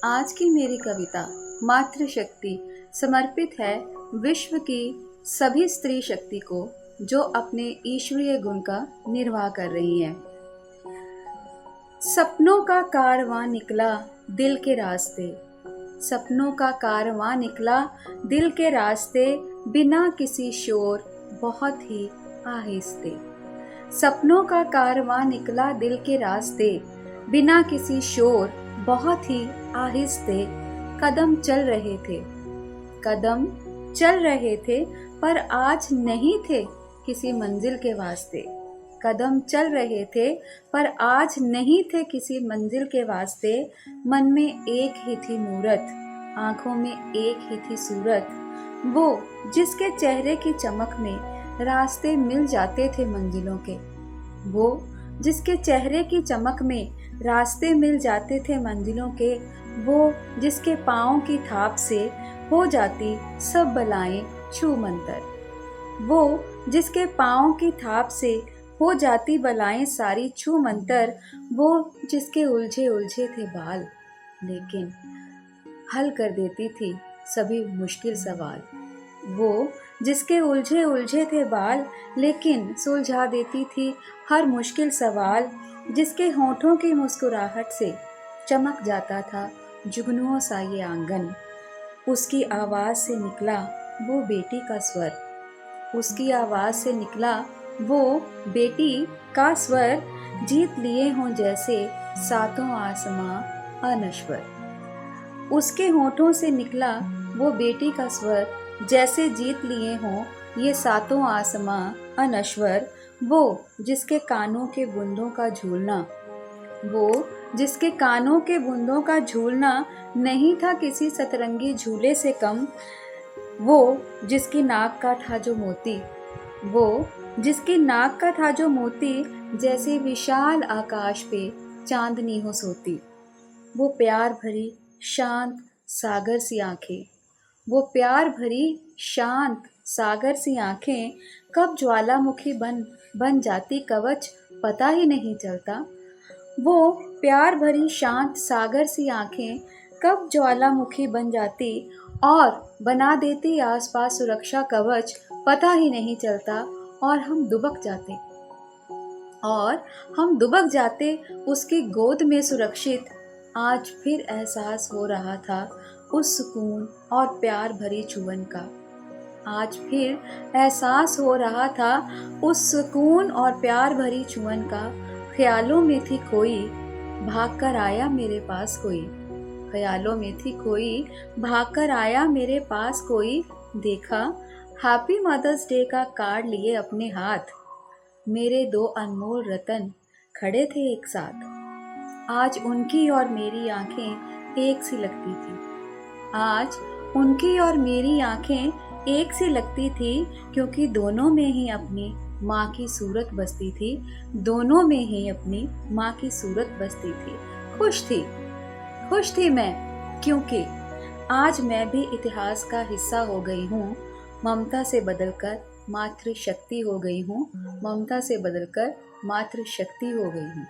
आज की मेरी कविता मातृशक्ति समर्पित है विश्व की सभी स्त्री शक्ति को जो अपने ईश्वरीय गुण का निर्वाह कर रही हैं। सपनों का कारवां निकला दिल के रास्ते, सपनों का कारवां निकला दिल के रास्ते, बिना किसी शोर बहुत ही आहिस्ते। सपनों का कारवां निकला दिल के रास्ते, बिना किसी शोर बहुत ही आहिस्ते। कदम चल रहे थे, कदम चल रहे थे, पर आज नहीं थे किसी मंजिल के वास्ते। कदम चल रहे थे पर आज नहीं थे किसी मंजिल के वास्ते। मन में एक ही थी मूरत, आंखों में एक ही थी सूरत, वो जिसके चेहरे की चमक में रास्ते मिल जाते थे मंजिलों के। वो जिसके चेहरे की चमक में रास्ते मिल जाते थे मंजिलों के। वो जिसके पाँव की थाप से हो जाती सब बलाएं छू मंतर। वो जिसके पाँव की थाप से हो जाती बलाएं सारी छू मंतर। वो जिसके उलझे उलझे थे बाल, लेकिन हल कर देती थी सभी मुश्किल सवाल। वो जिसके उलझे उलझे थे बाल, लेकिन सुलझा देती थी हर मुश्किल सवाल। जिसके होठों की मुस्कुराहट से चमक जाता था जुगनुओं सा ये आंगन। उसकी आवाज़ से निकला वो बेटी का स्वर, उसकी आवाज़ से निकला वो बेटी का स्वर। जीत लिए हों जैसे सातों आसमां अनश्वर। उसके होठों से निकला वो बेटी का स्वर, जैसे जीत लिए हों ये सातों आसमां अनश्वर। वो जिसके कानों के बूंदों का झूलना, वो जिसके कानों के बूंदों का झूलना नहीं था किसी सतरंगी झूले से कम। वो जिसकी नाक का था जो मोती, वो जिसकी नाक का था जो मोती, जैसे विशाल आकाश पे चांदनी हो सोती। वो प्यार भरी शांत सागर सी आंखें, वो प्यार भरी शांत सागर सी आंखें, कब ज्वालामुखी बन जाती कवच पता ही नहीं चलता। वो प्यार भरी शांत सागर सी आंखें कब ज्वालामुखी बन जाती और बना देती आसपास सुरक्षा कवच पता ही नहीं चलता। और हम दुबक जाते उसकी गोद में सुरक्षित। आज फिर एहसास हो रहा था उस सुकून और प्यार भरी छुअन का। आज फिर एहसास हो रहा था उस सुकून और प्यार भरी छुअन का। ख्यालों में थी कोई भाग कर आया मेरे पास कोई, ख्यालों में थी कोई भाग कर आया मेरे पास कोई। देखा हैप्पी मदर्स डे का कार्ड लिए अपने हाथ, मेरे दो अनमोल रतन खड़े थे एक साथ। आज उनकी और मेरी आंखें एक सी लगती थी, आज उनकी और मेरी आंखें एक सी लगती थी, क्योंकि दोनों में ही अपनी माँ की सूरत बसती थी, दोनों में ही अपनी माँ की सूरत बसती थी। खुश थी मैं, क्योंकि आज मैं भी इतिहास का हिस्सा हो गई हूँ। ममता से बदलकर मातृशक्ति हो गई हूँ, ममता से बदलकर मातृशक्ति हो गई हूँ।